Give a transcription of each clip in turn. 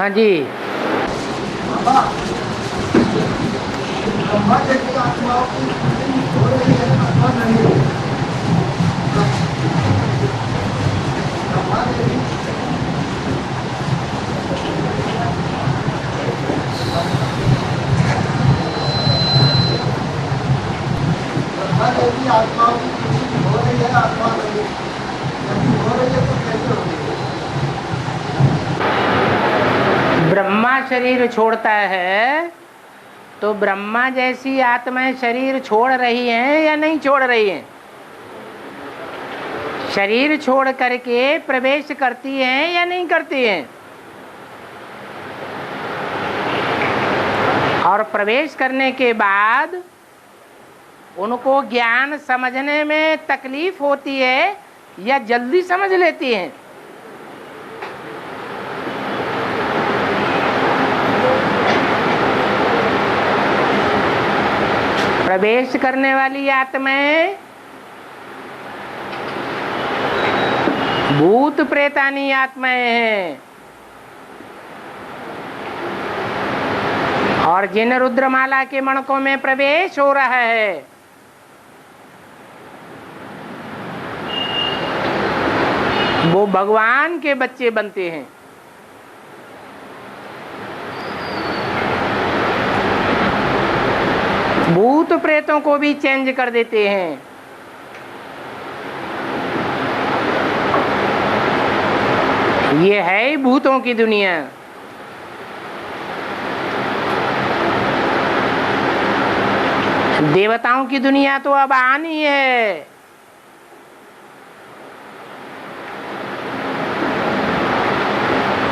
हाँ जी। ब्रह्मा जैसी आत्माओं की हो रही है अथवा नहीं हो रही? ब्रह्मा जैसी ब्रह्मा जैसी आत्माओं की शूटिंग हो रही है अथवा नहीं? यदि हो रही है तो कैसे हो रही है? ब्रह्मा शरीर छोड़ता है तो ब्रह्मा जैसी आत्माएं शरीर छोड़ रही हैं या नहीं छोड़ रही हैं? शरीर छोड़ करके प्रवेश करती हैं या नहीं करती हैं? और प्रवेश करने के बाद उनको ज्ञान समझने में तकलीफ होती है या जल्दी समझ लेती हैं? प्रवेश करने वाली आत्माएं भूत प्रेतानी आत्माएं हैं, और जिन रुद्रमाला के मणकों में प्रवेश हो रहा है वो भगवान के बच्चे बनते हैं। भूत प्रेतों को भी चेंज कर देते हैं। ये है ही भूतों की दुनिया। देवताओं की दुनिया तो अब आनी है।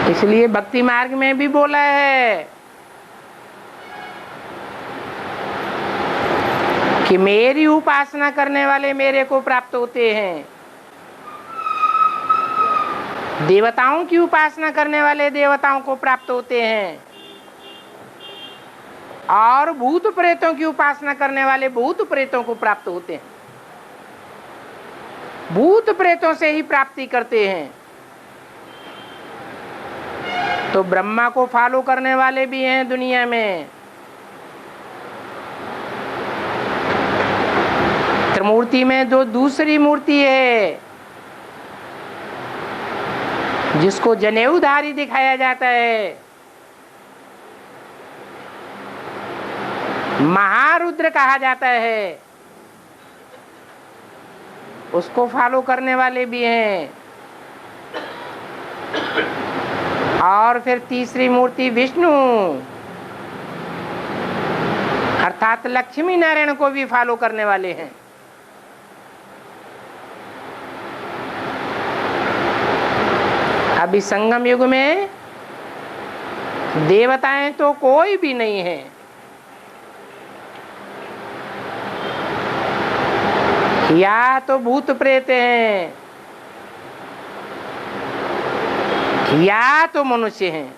इसलिए भक्ति मार्ग में भी बोला है कि मेरी उपासना करने वाले मेरे को प्राप्त होते हैं, देवताओं की उपासना करने वाले देवताओं को प्राप्त होते हैं, और भूत प्रेतों की उपासना करने वाले भूत प्रेतों को प्राप्त होते हैं। भूत प्रेतों से ही प्राप्ति करते हैं। तो ब्रह्मा को फॉलो करने वाले भी हैं दुनिया में। त्रिमूर्ति में जो दूसरी मूर्ति है जिसको जनेऊधारी दिखाया जाता है, महारुद्र कहा जाता है, उसको फॉलो करने वाले भी हैं। और फिर तीसरी मूर्ति विष्णु अर्थात लक्ष्मी नारायण को भी फॉलो करने वाले हैं। अभी संगम युग में देवताएं तो कोई भी नहीं है। या तो भूत प्रेत हैं या तो मनुष्य हैं।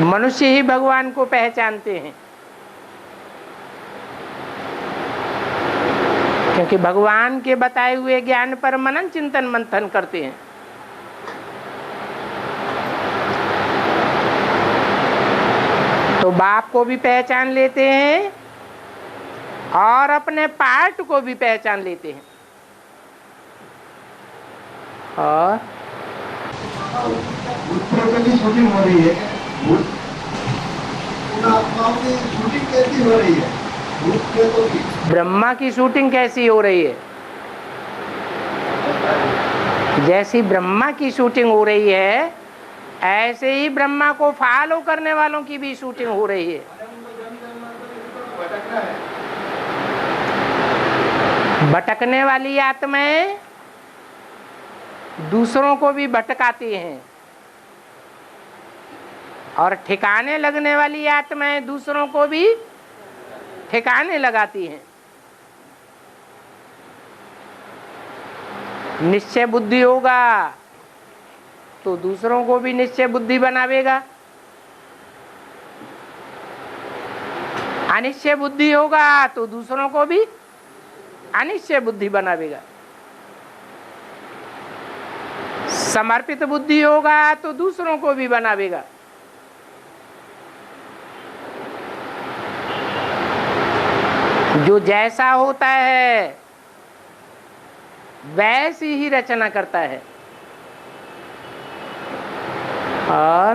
मनुष्य ही भगवान को पहचानते हैं, क्योंकि भगवान के बताए हुए ज्ञान पर मनन चिंतन मंथन करते हैं। तो बाप को भी पहचान लेते हैं और अपने पार्ट को भी पहचान लेते हैं। और शूटिंग हो रही है, आत्माओं की शूटिंग कैसी हो रही है? ब्रह्मा की शूटिंग कैसी हो रही है? जैसी ब्रह्मा की शूटिंग हो रही है ऐसे ही ब्रह्मा को फॉलो करने वालों की भी शूटिंग हो रही है। भटकने वाली आत्माएं दूसरों को भी भटकाती हैं, और ठिकाने लगने वाली आत्माएं दूसरों को भी ठिकाने लगाती हैं। निश्चय बुद्धि होगा तो दूसरों को भी निश्चय बुद्धि बनावेगा, अनिश्चय बुद्धि होगा तो दूसरों को भी अनिश्चय बुद्धि बनावेगा। समर्पित बुद्धि होगा तो दूसरों को भी बनावेगा। जो जैसा होता है वैसी ही रचना करता है। और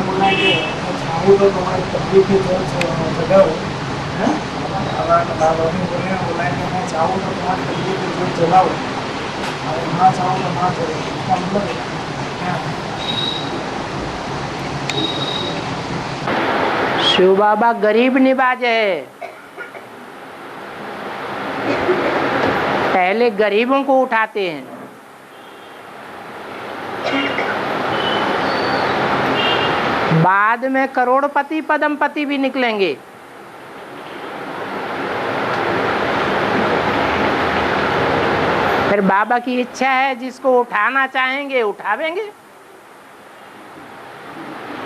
बोला कि चाहूँ तो तुम्हारी तकलीफ की जगह बोला कि मैं चाहूँ तो तुम्हारी तकलीफ की जोर जलाओ और ना चाहूँ तो ना चले। इसका मतलब क्या है? शिव बाबा गरीब निवाज है। पहले गरीबों को उठाते हैं, बाद में करोड़पति पद्मपति भी निकलेंगे। फिर बाबा की इच्छा है, जिसको उठाना चाहेंगे उठावेंगे,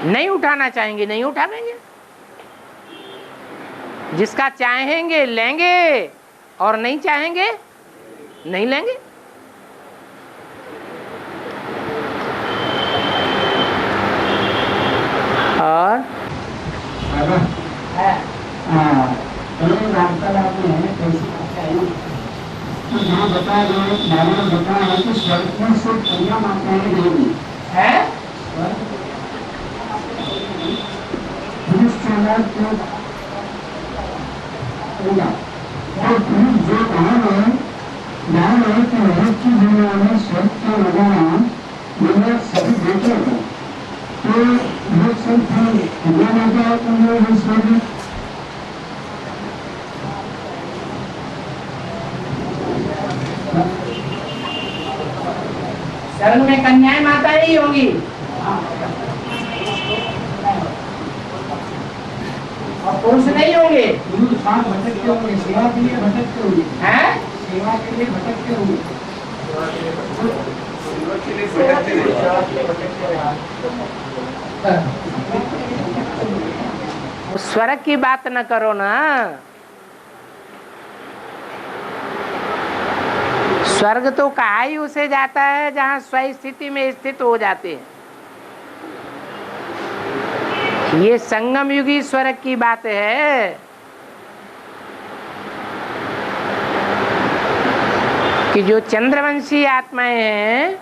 नहीं उठाना चाहेंगे नहीं उठावेंगे। जिसका चाहेंगे लेंगे और नहीं चाहेंगे नहीं लेंगे। और वार्तालाप में कैसी यहाँ बताया गया, बाबा ने बताया है कि स्वर्ग में सिर्फ कन्या माताएं रहेंगी है। पुरुष समाज को जो ध्यान है कि महज की दुनिया में स्वर्ग के लगाना दुनिया सभी देखे हैं। तो ये सब कन्या माता तो स्वर्ग स्वर्ग में कन्याएं माता ही होंगी और पुरुष नहीं होंगे। भटकते होंगे, सेवा के लिए भटकते होंगे हैं? सेवा के लिए भटकते होंगे। स्वर्ग की बात न करो ना। स्वर्ग तो कहा ही उसे जाता है जहाँ स्व स्थिति में स्थित हो जाते हैं। ये संगम युगी स्वर्ग की बात है कि जो चंद्रवंशी आत्माएं हैं,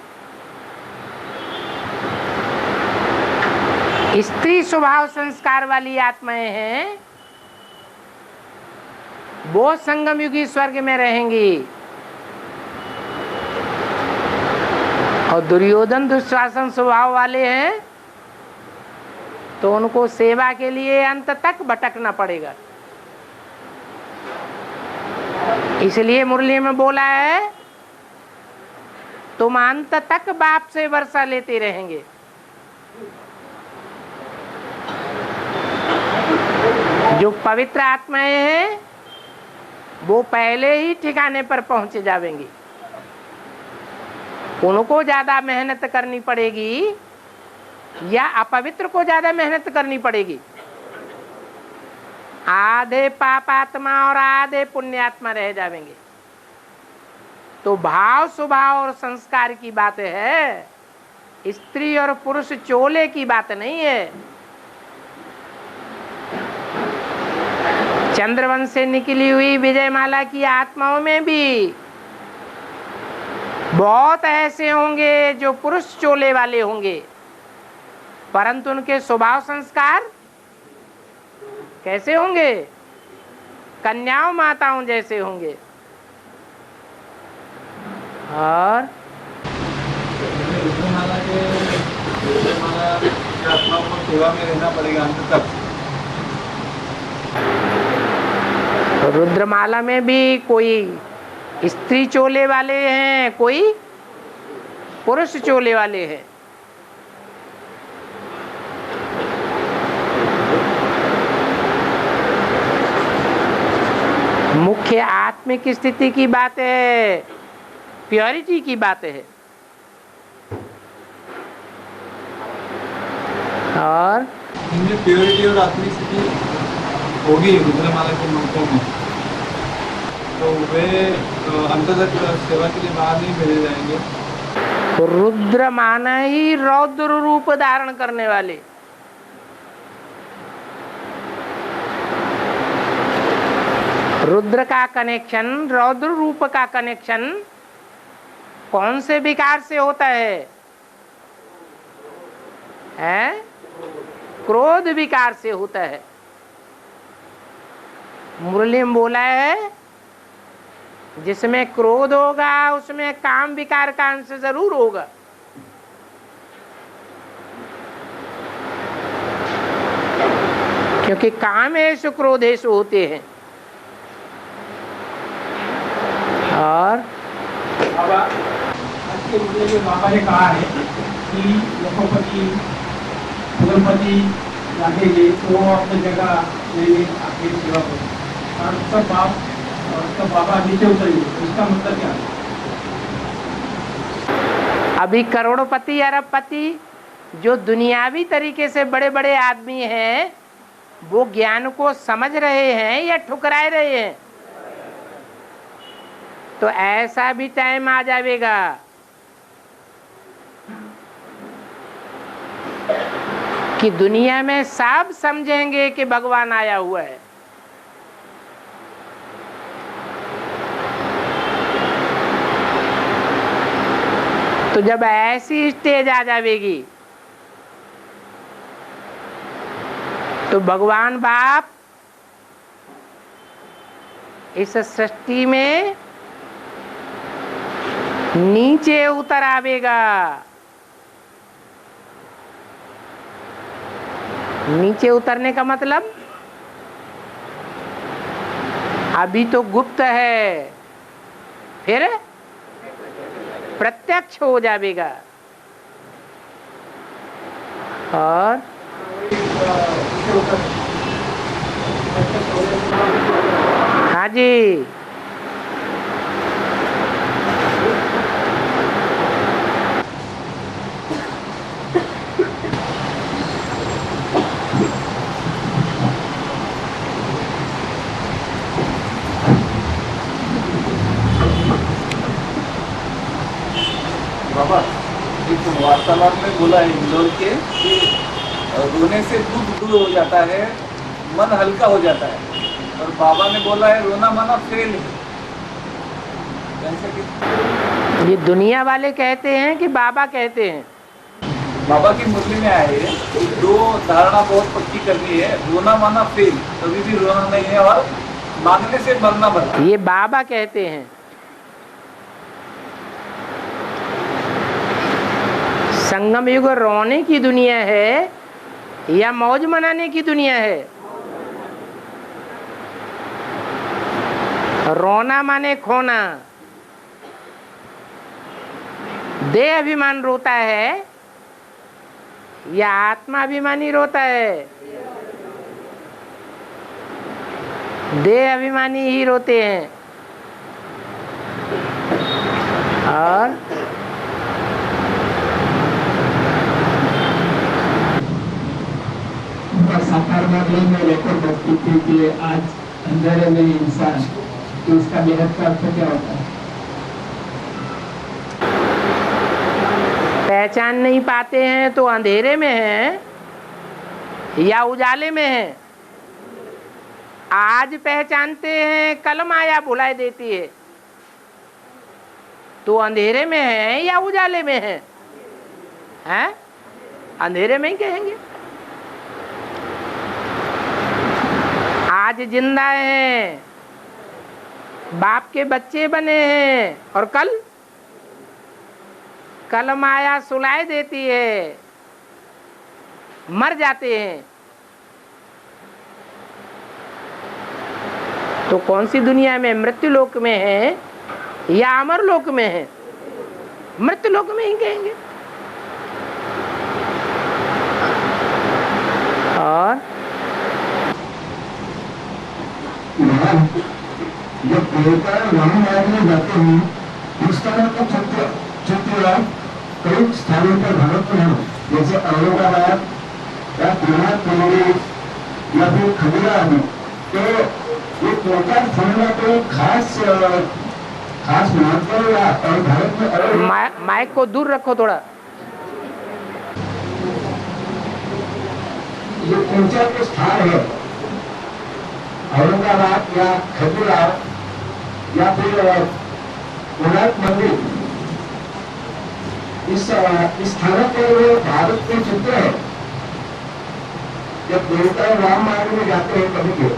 स्त्री स्वभाव संस्कार वाली आत्माएं हैं, वो संगम युगी स्वर्ग में रहेंगी। और दुर्योधन दुशासन स्वभाव वाले हैं तो उनको सेवा के लिए अंत तक भटकना पड़ेगा। इसलिए मुरली में बोला है, तुम अंत तक बाप से वर्षा लेते रहेंगे। जो पवित्र आत्माएं हैं वो पहले ही ठिकाने पर पहुंच जाएंगी। उनको ज्यादा मेहनत करनी पड़ेगी या अपवित्र को ज्यादा मेहनत करनी पड़ेगी? आधे पापात्मा और आधे पुण्यात्मा रह जाएंगे। तो भाव स्वभाव और संस्कार की बात है, स्त्री और पुरुष चोले की बात नहीं है। चंद्रवंश से निकली हुई विजयमाला की आत्माओं में भी बहुत ऐसे होंगे जो पुरुष चोले वाले होंगे, परंतु उनके स्वभाव संस्कार कैसे होंगे? कन्याओं माताओं जैसे होंगे। और सेवा में रहना पड़ेगा अंत तक। रुद्रमाला में भी कोई स्त्री चोले वाले हैं, कोई पुरुष चोले वाले हैं। मुख्य आत्मिक स्थिति की बात है, प्योरिटी की बात है। और इनमें प्योरिटी और आत्मिक स्थिति होगी रुद्रमाला के मंत्रों में। तो वे अंतर्गत सेवा के लिए बाहर नहीं भेजे जाएंगे। रुद्र माना ही रौद्र रूप धारण करने वाले। रुद्र का कनेक्शन, रौद्र रूप का कनेक्शन कौन से विकार से होता है? क्रोध विकार से होता है। मुरली में बोला है जिसमें क्रोध होगा उसमें काम विकार का अंश जरूर होगा। क्योंकि कामेषु क्रोधेषु होते हैं। और बाबा आज के मुद्दे में बाबा ने कहा है कि लखोपति उद्योगपति लागेंगे तो वो अपनी जगह लेंगे, आपकी सेवा करें, और उसका बाबा नीचे उतरेंगे। इसका मतलब क्या है? अभी करोड़पति अरबपति जो दुनियावी तरीके से बड़े बड़े आदमी हैं वो ज्ञान को समझ रहे हैं या ठुकराए रहे हैं? तो ऐसा भी टाइम आ जाएगा कि दुनिया में सब समझेंगे कि भगवान आया हुआ है। तो जब ऐसी स्टेज आ जाएगी तो भगवान बाप इस सृष्टि में नीचे उतर आवेगा। नीचे उतरने का मतलब अभी तो गुप्त है, फिर प्रत्यक्ष हो जाएगा। और हाँ जी, बाबा एक वार्तालाप में बोला है इंदौर के कि रोने से दुख दूर हो जाता है, मन हल्का हो जाता है, और बाबा ने बोला है रोना माना फेल है। जैसे कि ये दुनिया वाले कहते हैं कि बाबा कहते हैं? बाबा की मुरली में आए दो धारणा बहुत पक्की करनी है, रोना माना फेल, कभी भी रोना नहीं है, और मांगने से मरना बना। ये बाबा कहते हैं। संगम युग रोने की दुनिया है या मौज मनाने की दुनिया है? रोना माने खोना। देह अभिमान रोता है या आत्मा अभिमानी रोता है? देह अभिमानी ही रोते हैं। और साकार मामले में लेकर बचती थी कि आज अंधेरे में इंसान, तो इसका बेहद का अर्थ क्या होता है? पहचान नहीं पाते हैं तो अंधेरे में हैं या उजाले में हैं? आज पहचानते हैं, कल माया भुला देती है, तो अंधेरे में हैं या उजाले में हैं? हैं? अंधेरे में ही कहेंगे। आज जिंदा हैं, बाप के बच्चे बने हैं, और कल माया सुलाए देती है, मर जाते हैं। तो कौन सी दुनिया में, मृत्यु लोक में है या अमर लोक में है? मृत्यु लोक में ही कहेंगे। और जब देवता वहां मार्ग में जाते हैं उस तरह का चित्र कई स्थानों पर भारत में है, जैसे औरंगाबाद या या फिर खजुरा आदि। तो ये त्वचा स्थानाला तो खास खास महत्व या और भारत में अलग माइक को दूर रखो थोड़ा। ये त्वचा के स्थान है औरंगाबाद या खजुराहो या फिर कोणार्क मंदिर, इस स्थानों पर वो भारत के चित्र है। जब देवता राम मार्ग में जाते हैं कभी के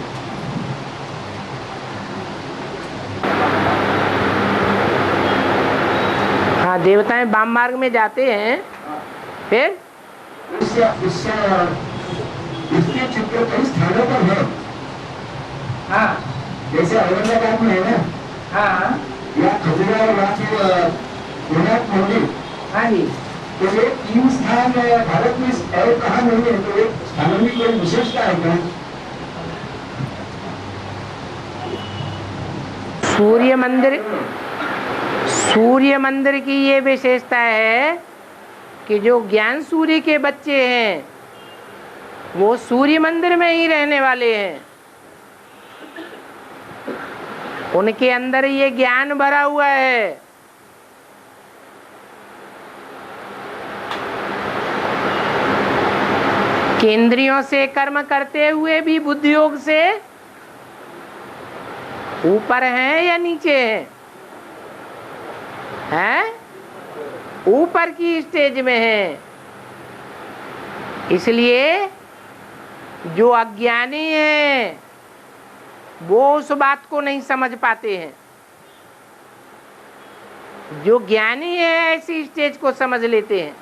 हाँ, देवताएं वाम मार्ग में जाते हैं, फिर इसके चित्र कई स्थानों पर है। हाँ जैसे औरंगाबाद में है ना, हाँ या खजुराहो या फिर कोणार्क मंदिर। हाँ जी। तो ये 3 स्थान भारत में और कहाँ नहीं है, तो एक स्थानों की कोई विशेषता है क्या? सूर्य मंदिर की ये विशेषता है कि जो ज्ञान सूर्य के बच्चे हैं वो सूर्य मंदिर में ही रहने वाले हैं। उनके अंदर ये ज्ञान भरा हुआ है। केंद्रियों से कर्म करते हुए भी बुद्धि योग से ऊपर हैं या नीचे हैं? ऊपर की स्टेज में हैं। इसलिए जो अज्ञानी हैं वो उस बात को नहीं समझ पाते हैं। जो ज्ञानी है ऐसी स्टेज को समझ लेते हैं।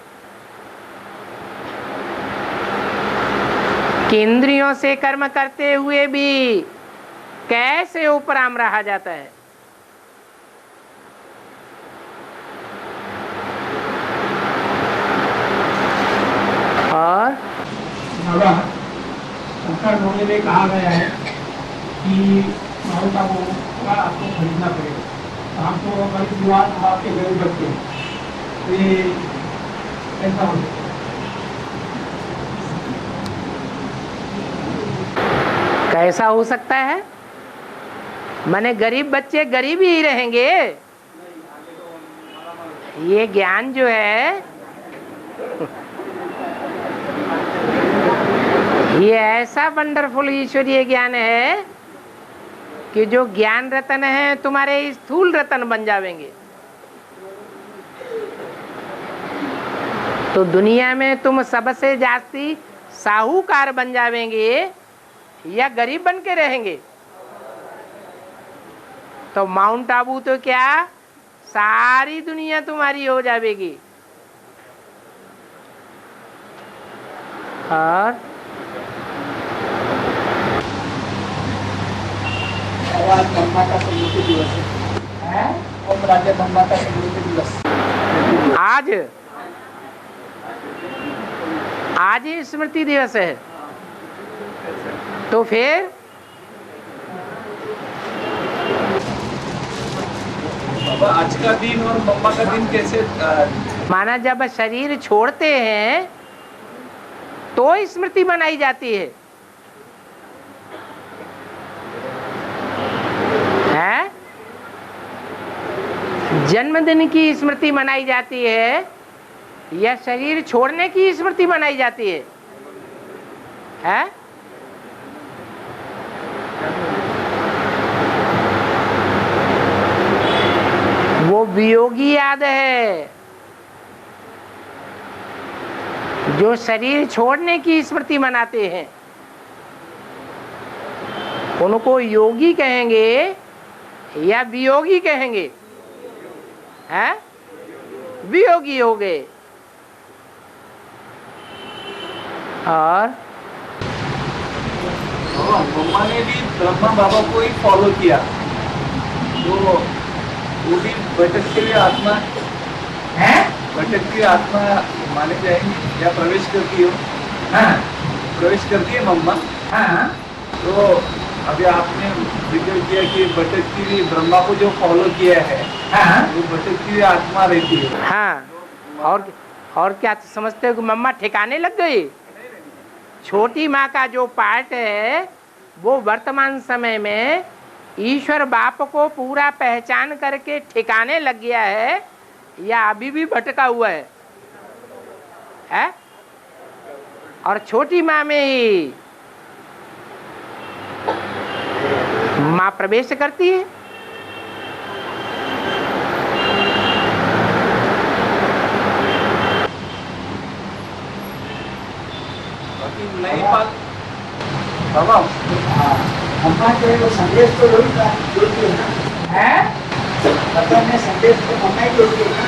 केंद्रियों से कर्म करते हुए भी कैसे उपराम रहा जाता है। और बाबा संस्कार बोलने में कहा गया है कि माउंट आबू का आपको खरीदना पड़ेगा, तो हमको कल युवा आपके गरीब बच्चे हैं, तो ये ऐसा हो सकता है? कैसा हो सकता है? माने गरीब बच्चे गरीब ही रहेंगे। ये ज्ञान जो है ये ऐसा वंडरफुल ईश्वरीय ज्ञान है कि जो ज्ञान रतन है तुम्हारे स्थूल रतन बन जावेंगे। तो दुनिया में तुम सबसे जास्ती साहूकार बन जावेंगे या गरीब बन के रहेंगे। तो माउंट आबू तो क्या सारी दुनिया तुम्हारी हो जाएगी। और आज ब्रह्मा का स्मृति दिवस है, ओम राज्य ब्रह्मा का स्मृति दिवस। आज ही स्मृति दिवस है। तो फिर आज का दिन और मम्मा का दिन कैसे माना जब शरीर छोड़ते हैं तो स्मृति मनाई जाती है। जन्मदिन की स्मृति मनाई जाती है या शरीर छोड़ने की स्मृति मनाई जाती है? वो वियोगी याद है। जो शरीर छोड़ने की स्मृति मनाते हैं उनको योगी कहेंगे या वियोगी कहेंगे? वियोगी हो गए। और मम्मा ने भी ब्रह्मा बाबा को ही फॉलो किया, तो वो भी भटकती हुई आत्मा है, भटकती आत्मा माने जाएंगी या प्रवेश करती हो? हाँ, प्रवेश करती है मम्मा। हाँ, तो अभी आपने जिक्र किया कि भटकती हुई ब्रह्मा को जो फॉलो किया है, हाँ, वो भटकती हुई आत्मा रहती है। हाँ, और क्या समझते हो कि मम्मा ठिकाने लग गई? छोटी माँ का जो पार्ट है वो वर्तमान समय में ईश्वर बाप को पूरा पहचान करके ठिकाने लग गया है या अभी भी भटका हुआ है? और छोटी माँ में ही माँ प्रवेश करती है। बाकी नहीं पाल बाबा अम्मा जो है वो संदेश तो वही जोड़ती है ना, है? मतलब में संदेश तो मम्मा ही जोड़ती है ना,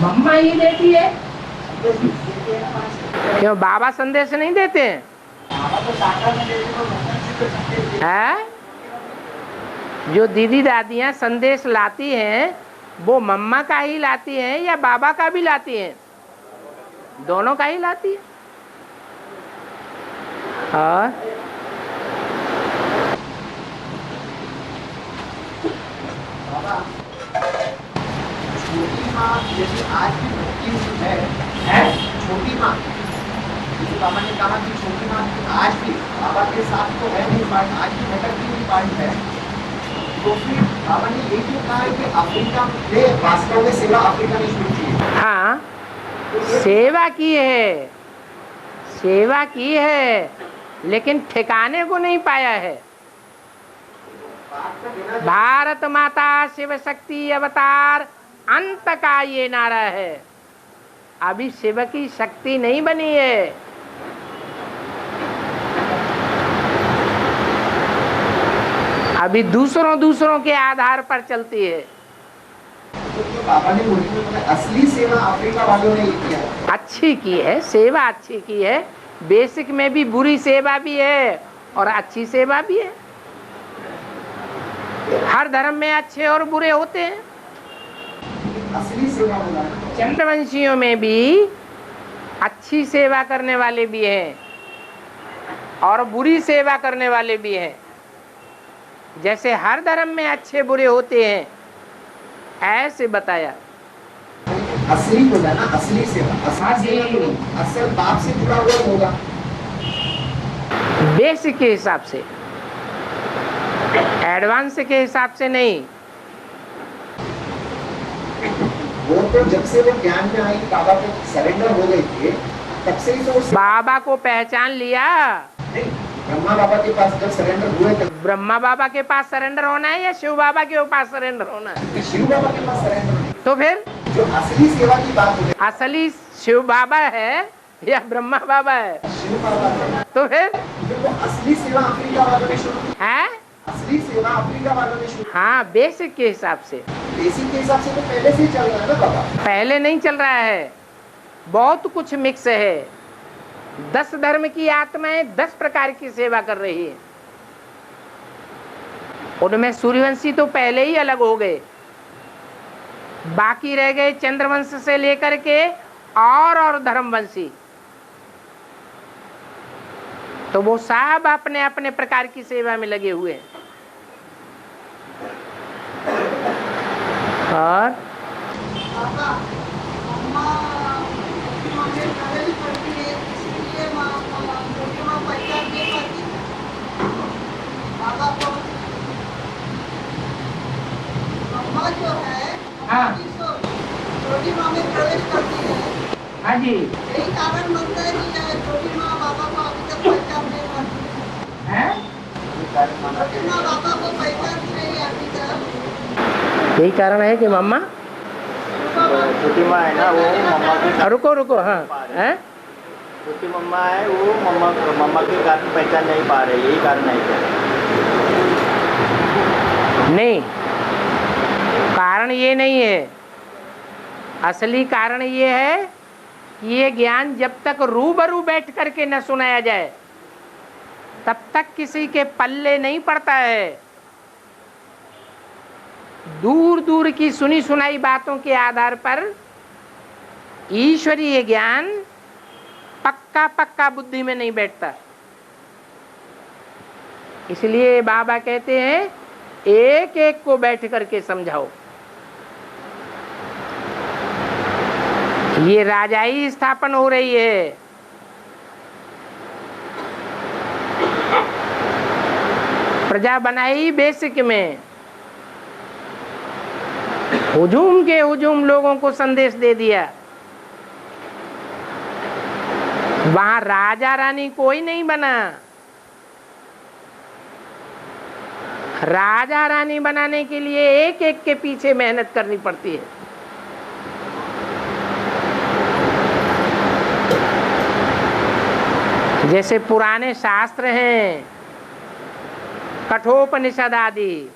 मम्मा ही देती है। संदेश देती है ना माँ से। क्यों बाबा संदेश नहीं देते हैं? बाबा तो साकार में देते हैं, मम्मा से तो संदेश देते है? जो दीदी दादियाँ संदेश लाती हैं वो मम्मा का ही लाती हैं या बाबा का भी लाती हैं? दोनों का ही लाती है। और छोटी माँ जैसे आज भी भक्ति है, छोटी माँ जैसे बाबा ने कहा कि छोटी माँ आज भी बाबा के साथ तो है नहीं, पार्ट आज भी भटकती हुई पार्ट है, तो फिर बाबा ने ये क्यों कहा है कि अफ्रीका में वास्तव में सेवा अफ्रीका में शुरू की है? हाँ, सेवा की है, सेवा की है, लेकिन ठिकाने को नहीं पाया है। भारत माता शिव शक्ति अवतार अंत का ये नारा है। अभी शिव की शक्ति नहीं बनी है। अभी दूसरों के आधार पर चलती है। तो बाबा ने बोली असली सेवा अफ्रीका वालों ने किया, अच्छी की है सेवा, अच्छी की है। बेसिक में भी बुरी सेवा भी है और अच्छी सेवा भी है। हर धर्म में अच्छे और बुरे होते हैं। असली सेवा बोला चंद्रवंशियों में भी अच्छी सेवा करने वाले भी हैं और बुरी सेवा करने वाले भी हैं। जैसे हर धर्म में अच्छे बुरे होते हैं, ऐसे बताया। असली बोला ना, असली सेवा, असली सेवा तो असल बाप से जुड़ा हुआ होगा, बेसिक के हिसाब से, एडवांस के हिसाब से नहीं। वो तो जब से वो ज्ञान में आई, बाबा को सरेंडर हो गए थे, तब से ही तो बाबा को पहचान लिया। नहीं, ब्रह्मा बाबा के पास जब सरेंडर हुए तब ब्रह्मा बाबा के पास सरेंडर होना है या शिव बाबा के पास सरेंडर होना है? शिव बाबा के पास सरेंडर नहीं। तो फिर जो असली सेवा की बात हो, असली शिव बाबा है या ब्रह्मा बाबा है? शिव बाबा है। तो फिर जो वो असली सेवा अफ्रीका वालों ने शुरू की, है? असली सेवा अफ्रीका वालों ने शुरू हाँ, बेसिक के हिसाब से। की। बेसिक के हिसाब से तो पहले से ही चल रहा है ना बाबा। पहले नहीं चल रहा है, बहुत कुछ मिक्स है। 10 धर्म की आत्माएं 10 प्रकार की सेवा कर रही है। उनमें सूर्यवंशी तो पहले ही अलग हो गए, बाकी रह गए चंद्रवंश से लेकर के और धर्मवंशी। तो वो सब अपने अपने प्रकार की सेवा में लगे हुए हैं। और जो है हाँ छोटी माँ में प्रवेश करती है। हाँ जी, यही कारण बनता है कि छोटी माँ बाबा को अभी तक पहचान नहीं पाती है छोटी माँ बाबा को पहचानती नहीं है अभी तक। यही कारण है कि मम्मा छोटी माँ है ना, वो मम्मा के रुको हाँ हैं? छोटी मम्मा है, वो मम्मा के कारण पहचान नहीं पा रही, यही कारण है क्या? नहीं, कारण ये नहीं है। असली कारण ये है कि ये ज्ञान जब तक रूबरू बैठ करके न सुनाया जाए तब तक किसी के पल्ले नहीं पड़ता है। दूर दूर की सुनी सुनाई बातों के आधार पर ईश्वरीय ज्ञान पक्का पक्का बुद्धि में नहीं बैठता। इसलिए बाबा कहते हैं एक एक को बैठ करके समझाओ। ये राजाई स्थापन हो रही है। प्रजा बनाई बेसिक में, हुजूम के हुजूम लोगों को संदेश दे दिया। वहां राजा रानी कोई नहीं बना। राजा रानी बनाने के लिए एक एक के पीछे मेहनत करनी पड़ती है। जैसे पुराने शास्त्र हैं, कठोपनिषद आदि,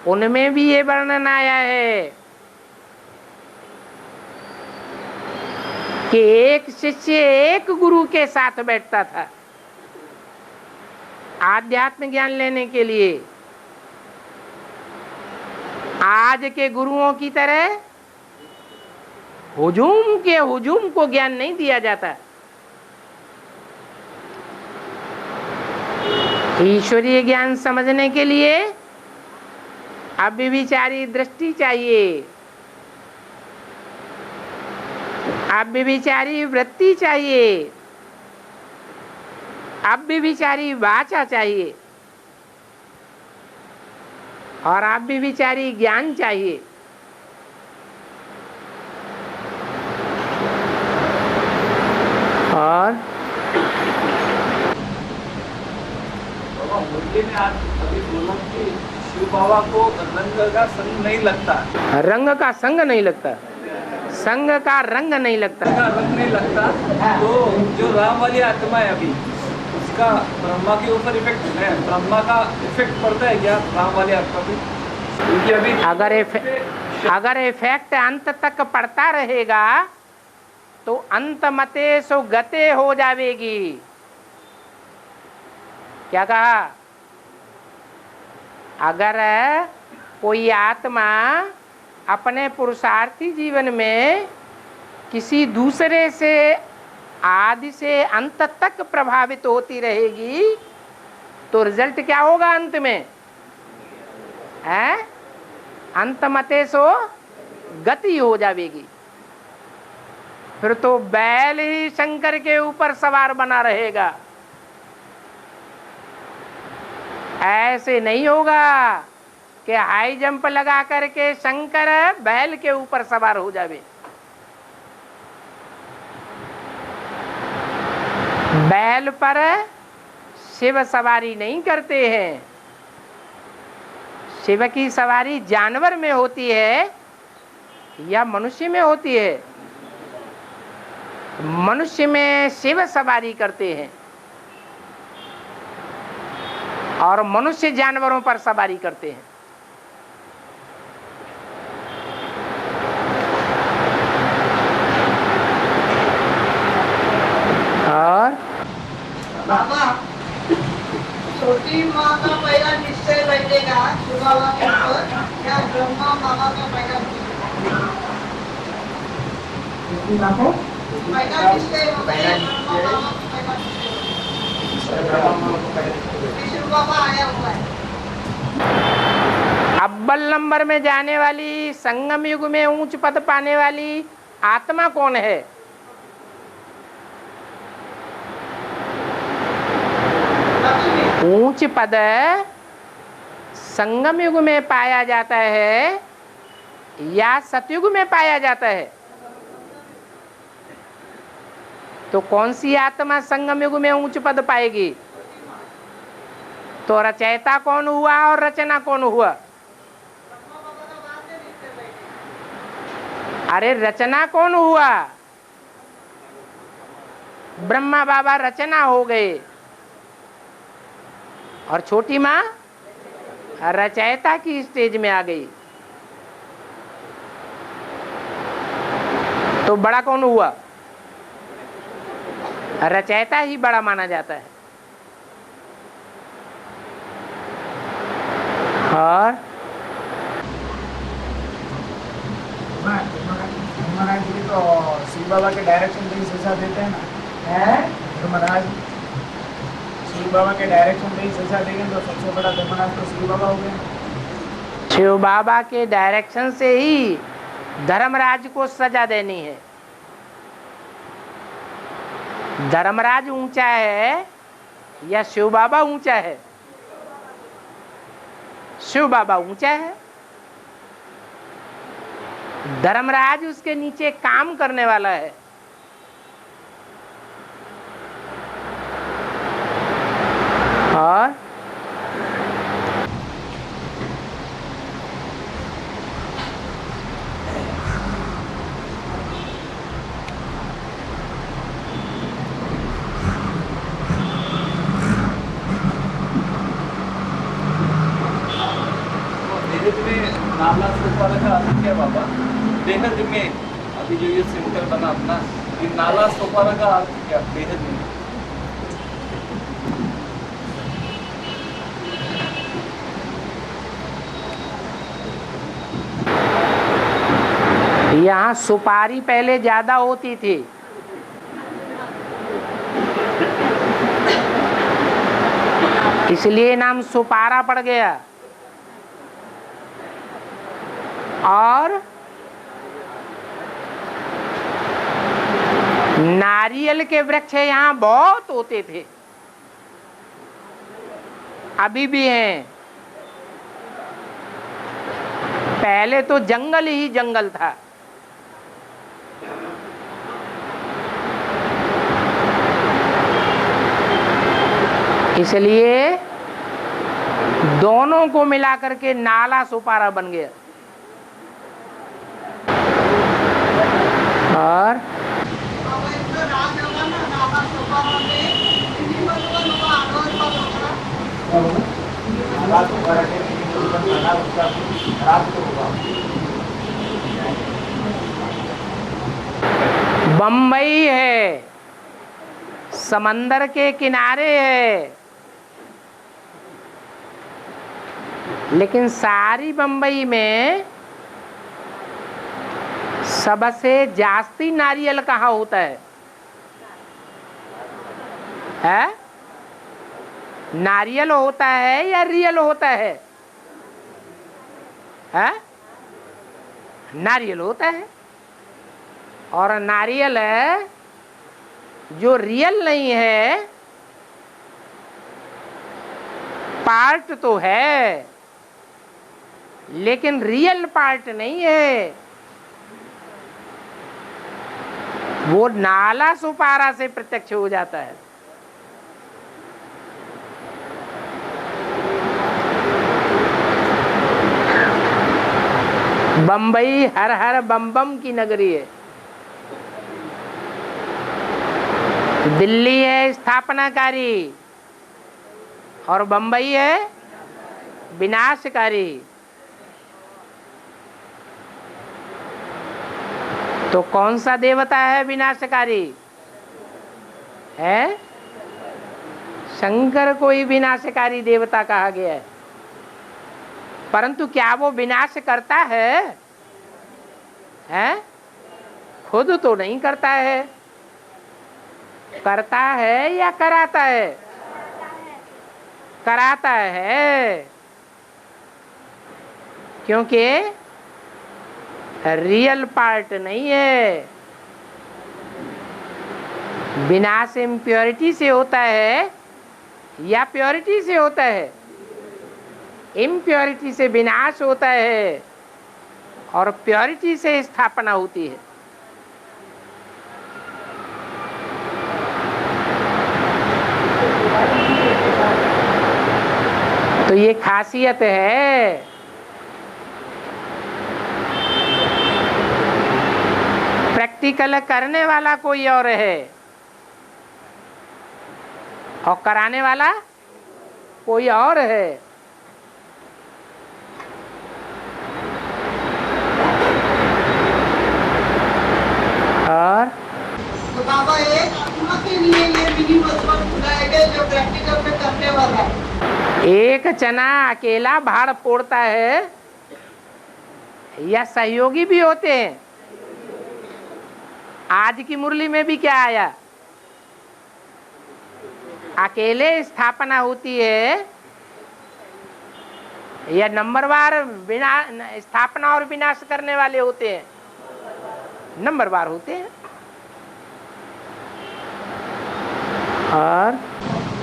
उनमें भी ये वर्णन आया है कि एक शिष्य एक गुरु के साथ बैठता था आध्यात्म ज्ञान लेने के लिए। आज के गुरुओं की तरह हुजूम के हुजूम को ज्ञान नहीं दिया जाता। ईश्वरीय ज्ञान समझने के लिए अव्यभिचारी दृष्टि चाहिए, अव्यभिचारी वृत्ति चाहिए, अव्यभिचारी वाचा चाहिए और अव्यभिचारी ज्ञान चाहिए। और मुरली में आज अभी बोला कि शिव बाबा को रंग का संग नहीं लगता, रंग का संग नहीं लगता, संग का रंग नहीं लगता, रंग नहीं लगता। तो जो राम वाली आत्मा है अभी, उसका ब्रह्मा के ऊपर इफेक्ट है, ब्रह्मा का इफेक्ट पड़ता है क्या राम वाली आत्मा पे? क्योंकि अभी अगर इफेक्ट अंत तक पड़ता रहेगा तो अंत मते सो गते हो जाएगी। क्या कहा? अगर कोई आत्मा अपने पुरुषार्थी जीवन में किसी दूसरे से आदि से अंत तक प्रभावित होती रहेगी तो रिजल्ट क्या होगा अंत में? है अंत मते सो गति हो जाएगी। फिर तो बैल ही शंकर के ऊपर सवार बना रहेगा। ऐसे नहीं होगा कि हाई जंप लगा करके शंकर बैल के ऊपर सवार हो जावे। बैल पर शिव सवारी नहीं करते हैं। शिव की सवारी जानवर में होती है या मनुष्य में होती है? मनुष्य में शिव सवारी करते हैं और मनुष्य जानवरों पर सवारी करते हैं। और बाबा, छोटी माँ का पहला निश्चय बैठेगा शिव बाबा के ऊपर या ब्रह्मा बाबा का पहला निश्चय होता है? ब्रह्मा बाबा का पहला निश्चय शिव बाबा आया हुआ है। अव्वल नंबर में जाने वाली, संगम युग में ऊंच पद पाने वाली आत्मा कौन है? ऊंच पद संगम युग में पाया जाता है या सतयुग में पाया जाता है? तो कौन सी आत्मा संगम युग में ऊंच पद पाएगी? तो रचयिता कौन हुआ और रचना कौन हुआ? अरे रचना कौन हुआ? ब्रह्मा बाबा रचना हो गए और छोटी माँ रचयिता की स्टेज में आ गई। तो बड़ा कौन हुआ? रचयिता ही बड़ा माना जाता है। और महाराज जी तो शिव बाबा के डायरेक्शन पे ही सजा देते हैं ना, है तो महाराज शिव बाबा के डायरेक्शन पे ही सजा देंगे तो सबसे बड़ा धर्मराज तो शिव बाबा हो गए। शिव बाबा के डायरेक्शन से ही धर्मराज को सजा देनी है। धर्मराज ऊंचा है या शिव बाबा ऊंचा है? शिव बाबा ऊंचा है, धर्मराज उसके नीचे काम करने वाला है। और बेहद में नाला सोपारा का अर्थ क्या बाबा? बेहद में अभी जो ये सेंटर बना अपना, ये नाला सोपारा का अर्थ क्या बेहद में? यहाँ सुपारी पहले ज्यादा होती थी, इसलिए नाम सुपारा पड़ गया। और नारियल के वृक्ष यहाँ बहुत होते थे, अभी भी हैं। पहले तो जंगल ही जंगल था। इसलिए दोनों को मिलाकर के नाला सुपारा बन गया। और बाबा इथं राग होता ना, नाला सोपारामध्ये किती बरोबर लोक आडवत होता। नाला सोपारा के नाला उसका राग तो होगा। बम्बई है, समंदर के किनारे है, लेकिन सारी बम्बई में सबसे जास्ती नारियल कहाँ होता है? नारियल होता है या रियल होता है? नारियल होता है। और नारियल है जो रियल नहीं है, पार्ट तो है लेकिन रियल पार्ट नहीं है। वो नाला सुपारा से प्रत्यक्ष हो जाता है। बंबई हर हर बम बम की नगरी है। दिल्ली है स्थापनाकारी और बंबई है विनाशकारी। तो कौन सा देवता है विनाशकारी? है शंकर को ही विनाशकारी देवता कहा गया है। परंतु क्या वो विनाश करता है? खुद तो नहीं करता है। करता है या कराता है? कराता है, क्योंकि रियल पार्ट नहीं है। विनाश इम्प्योरिटी से होता है या प्योरिटी से होता है? इम्प्योरिटी से विनाश होता है और प्योरिटी से स्थापना होती है। तो ये खासियत है। प्रैक्टिकल करने वाला कोई और है और कराने वाला कोई और है। और तो बाबा एक आत्मा के लिए ये मिनी मस्जिद बुलाए गए जो प्रैक्टिकल में करने वाला है। एक चना अकेला भाड़ फोड़ता है या सहयोगी भी होते हैं? आज की मुरली में भी क्या आया? अकेले स्थापना होती है या नंबरवार स्थापना और विनाश करने वाले होते हैं? नंबरवार होते हैं। और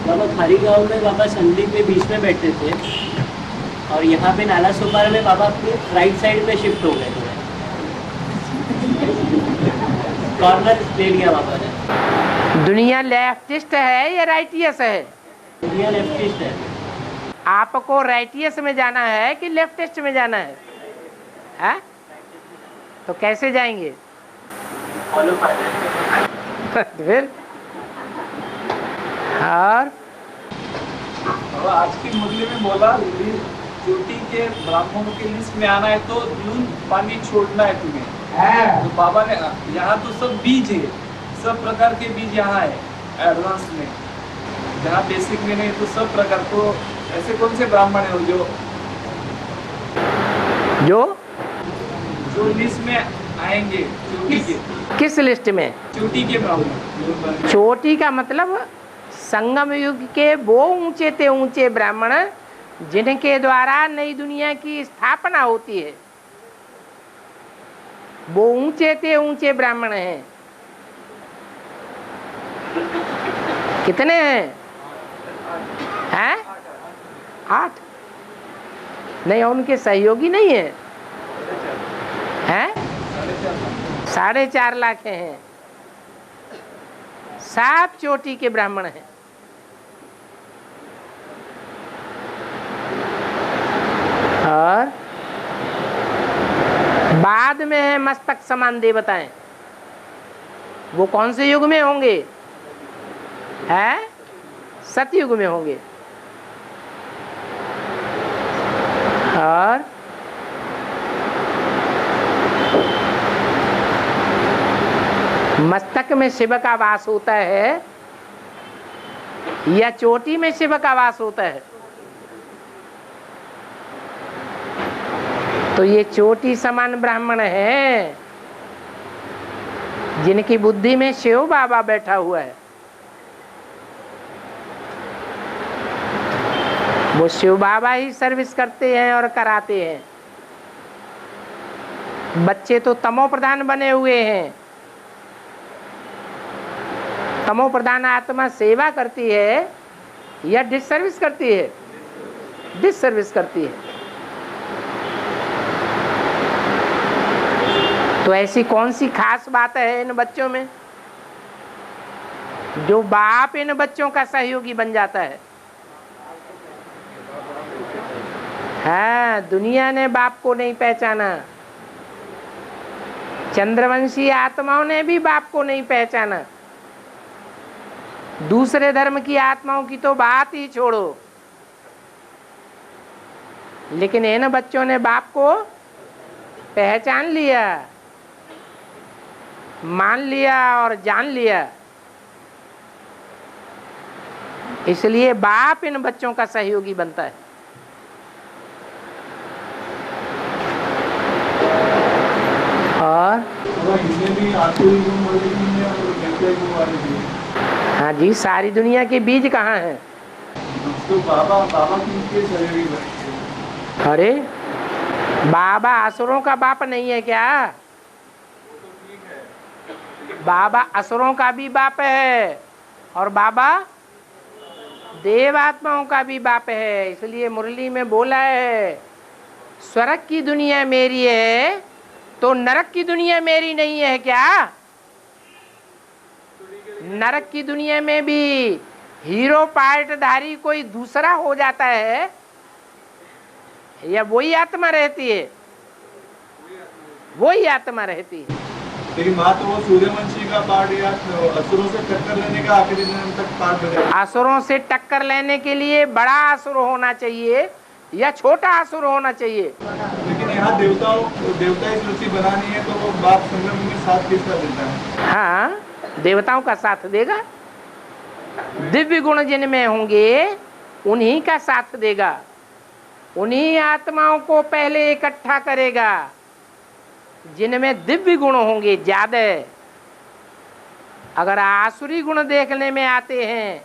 बाबा खारी गांव में बाबा संदीप में बीच में बैठे थे, और यहाँ पे नाला सोपारा में बाबा अपने राइट साइड में शिफ्ट हो गए थोड़े, कॉर्नर ले लिया बाबा ने। दुनिया लेफ्टिस्ट है या राइटियस है? दुनिया लेफ्टिस्ट है। आपको राइटियस में जाना है कि लेफ्टिस्ट में जाना है? है? तो कैसे जाएंगे? फॉलो कर फिर और आज की मुरली में बोला चोटी के ब्राह्मणों के लिस्ट में आना है तो नून पानी छोड़ना है तुम्हें। तो बाबा ने यहाँ तो सब बीज है, सब प्रकार के बीज यहाँ है एडवांस में, जहाँ बेसिक में नहीं तो सब प्रकार। तो ऐसे कौन से ब्राह्मण है जो लिस्ट में आएंगे चोटी के? किस लिस्ट में? चोटी के ब्राह्मण। चोटी का मतलब संगम युग के वो ऊंचे ते ऊंचे ब्राह्मण जिनके द्वारा नई दुनिया की स्थापना होती है, वो ऊंचे ते ऊंचे ब्राह्मण हैं। कितने हैं? 8? नहीं, उनके सहयोगी नहीं है, हैं? 4.5 लाख हैं। 7 चोटी के ब्राह्मण हैं। और बाद में है मस्तक समान देवताएं। वो कौन से युग में होंगे? है सतयुग में होंगे। और मस्तक में शिव का वास होता है या चोटी में शिव का वास होता है? तो ये चोटी समान ब्राह्मण है जिनकी बुद्धि में शिव बाबा बैठा हुआ है। वो शिव बाबा ही सर्विस करते हैं और कराते हैं। बच्चे तो तमो प्रधान बने हुए हैं। तमो प्रधान आत्मा सेवा करती है या डिसर्विस करती है? डिसर्विस करती है। तो ऐसी कौन सी खास बात है इन बच्चों में जो बाप इन बच्चों का सहयोगी बन जाता है? हाँ, दुनिया ने बाप को नहीं पहचाना, चंद्रवंशी आत्माओं ने भी बाप को नहीं पहचाना। दूसरे धर्म की आत्माओं की तो बात ही छोड़ो, लेकिन इन बच्चों ने बाप को पहचान लिया, मान लिया और जान लिया। इसलिए बाप इन बच्चों का सहयोगी बनता है। और हाँ जी, सारी दुनिया के बीज कहाँ हैं? तो बाबा किसके सहयोगी बने? अरे बाबा असुरों का बाप नहीं है क्या? बाबा असुरों का भी बाप है और बाबा देव आत्माओं का भी बाप है। इसलिए मुरली में बोला है, स्वर्ग की दुनिया मेरी है तो नरक की दुनिया मेरी नहीं है क्या? नरक की दुनिया में भी हीरो पार्टधारी कोई दूसरा हो जाता है या वही आत्मा रहती है? वही आत्मा रहती है। लेकिन वहाँ तो वो सूर्यवंशी का पार्ट या असुरों से टक्कर लेने का आखिरी दिन तक पार्ट बनेगा। असुरों से टक्कर लेने के लिए बड़ा असुर होना चाहिए या छोटा असुर होना चाहिए? लेकिन यहाँ देवता ही सृष्टि बनानी है तो वो बाप संगम में साथ किसका देता है? हाँ, देवताओं का साथ देगा। दिव्य गुण जिनमें होंगे उन्हीं का साथ देगा, उन्हीं आत्माओं को पहले इकट्ठा करेगा जिनमें दिव्य गुण होंगे ज्यादा। अगर आसुरी गुण देखने में आते हैं,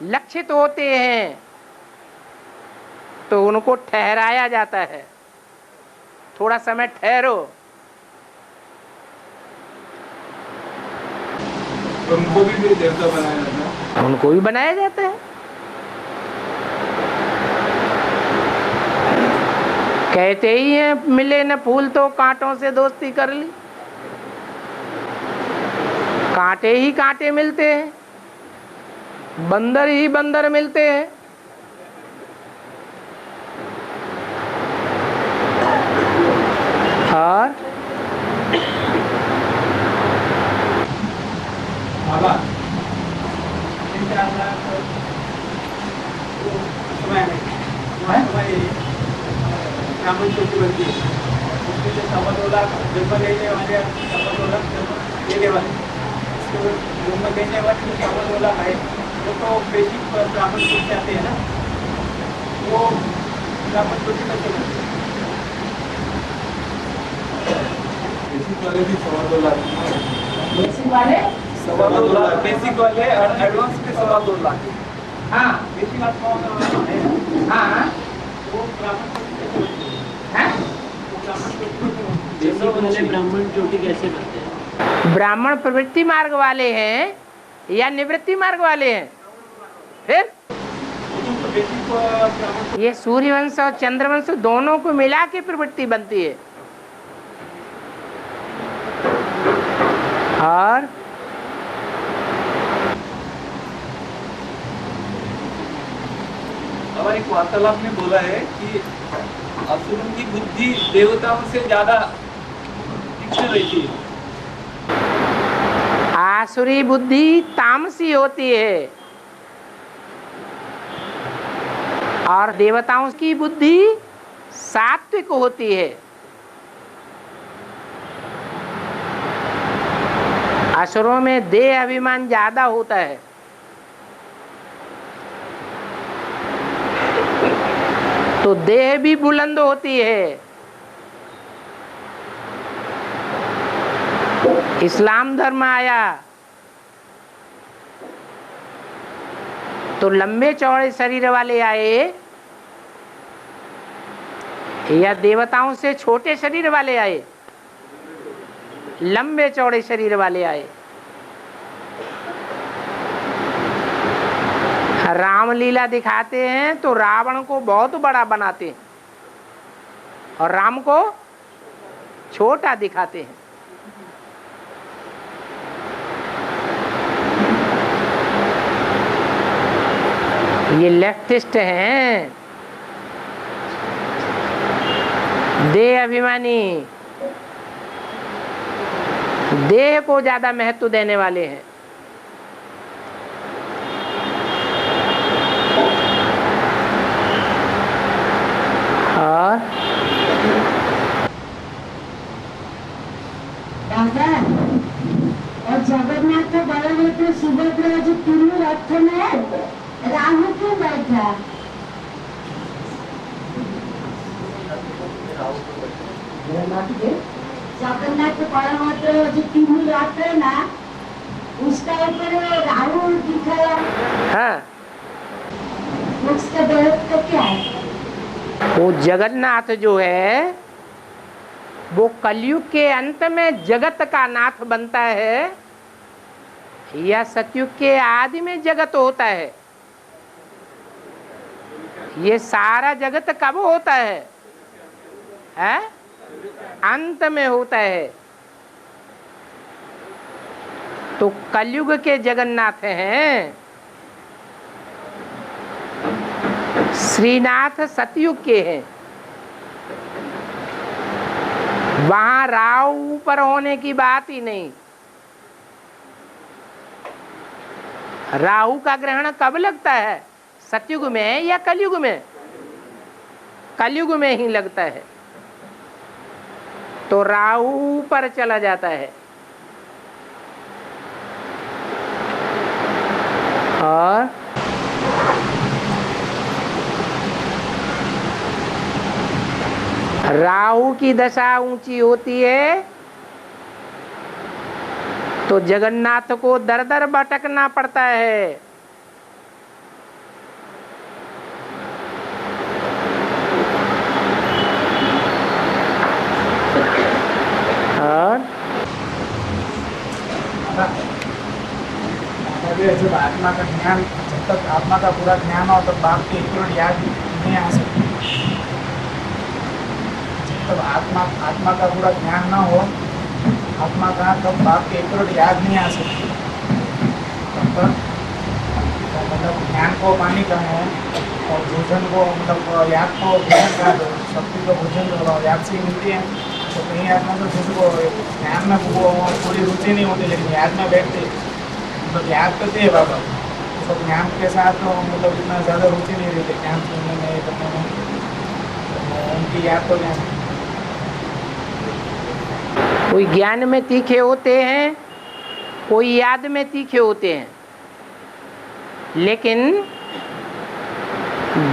लक्षित होते हैं, तो उनको ठहराया जाता है, थोड़ा समय ठहरो। उनको भी देवता बनाया जाता है। उनको भी बनाया जाता है। कहते ही हैं मिले न फूल तो कांटों से दोस्ती कर ली। कांटे ही कांटे मिलते हैं, बंदर ही बंदर मिलते हैं। और बाबा ब्राह्मण चौकी बनती है, उसके जो 2.25 लाख जन्म लेने वाले 2.25 लाख लेने वाले, उसके जन्म लेने वाले जो 2.25 लाख है वो तो बेसिक ब्राह्मण चौकी आते हैं ना, वो ब्राह्मण चौकी में चलते हैं। बेसिक वाले भी 2.25 लाख, बेसिक वाले 2.25 लाख बेसिक वाले और एडवांस के 2.25 लाख। हाँ बेसिक आपका है हाँ वो ब्राह्मण चौकी में चलते हैं। हैं? वो ब्राह्मण चौकी में चलते हैं। बेसिक वाले ब्राह्मण चोटी कैसे बनते हैं? ब्राह्मण प्रवृत्ति मार्ग वाले हैं या निवृत्ति मार्ग वाले हैं? फिर तो बेसिक ब्राह्मण ये सूर्यवंश और चंद्रवंश दोनों को मिला के प्रवृत्ति बनती है। और और एक वार्तालाप में बोला है कि असुरों की बुद्धि देवताओं से ज्यादा तीक्ष्ण रहती है। आसुरी बुद्धि तामसी होती है और देवताओं की बुद्धि सात्विक होती है। असुरों में देह अभिमान ज्यादा होता है, तो देह भी बुलंद होती है। इस्लाम धर्म आया तो लंबे चौड़े शरीर वाले आए या देवताओं से छोटे शरीर वाले आए? लंबे चौड़े शरीर वाले आए। रामलीला दिखाते हैं तो रावण को बहुत बड़ा बनाते हैं और राम को छोटा दिखाते हैं। ये लेफ्टिस्ट हैं, देह अभिमानी, देह को ज्यादा महत्व देने वाले हैं। और दादा और जगन्नाथ तो बलभद्र सुभद्रा जो तीनों रथ में राहु क्यों बैठा? जगन्नाथ बलभद्र जो तीनों रथ है ना, उसका ऊपर राहु दिखाया। हाँ, उसका महत्व क्या है? वो जगन्नाथ जो है वो कलयुग के अंत में जगत का नाथ बनता है या सतयुग के आदि में जगत होता है? ये सारा जगत कब होता है? हैं? अंत में होता है। तो कलयुग के जगन्नाथ हैं, श्रीनाथ सतयुग के हैं। वहां राहु ऊपर होने की बात ही नहीं। राहु का ग्रहण कब लगता है? सतयुग में या कलयुग में? कलयुग में ही लगता है। तो राहु ऊपर चला जाता है और राहु की दशा ऊंची होती है तो जगन्नाथ को दर दर भटकना पड़ता है। और जब आत्मा का ज्ञान, जब तक आत्मा का पूरा ज्ञान हो तब बाप की एक मिनट याद नहीं आ सकती। आत्मा का पूरा ज्ञान ना हो, आत्मा का तब बाप के एक याद नहीं आ सकती। तो मतलब ज्ञान को पानी का है और भोजन को मतलब याद को भोजन का दो, शक्ति को भोजन दो, याद से ही मिलती है। तो कहीं आत्मा तो जिसको ज्ञान में वो पूरी रुचि नहीं होती, लेकिन याद में बैठते मतलब याद करते हैं बाबा, तो ज्ञान के साथ तो मतलब इतना ज़्यादा रुचि नहीं रहती ज्ञान सुनने में करने में, तो उनकी याद तो ज्ञान कोई ज्ञान में तीखे होते हैं, कोई याद में तीखे होते हैं, लेकिन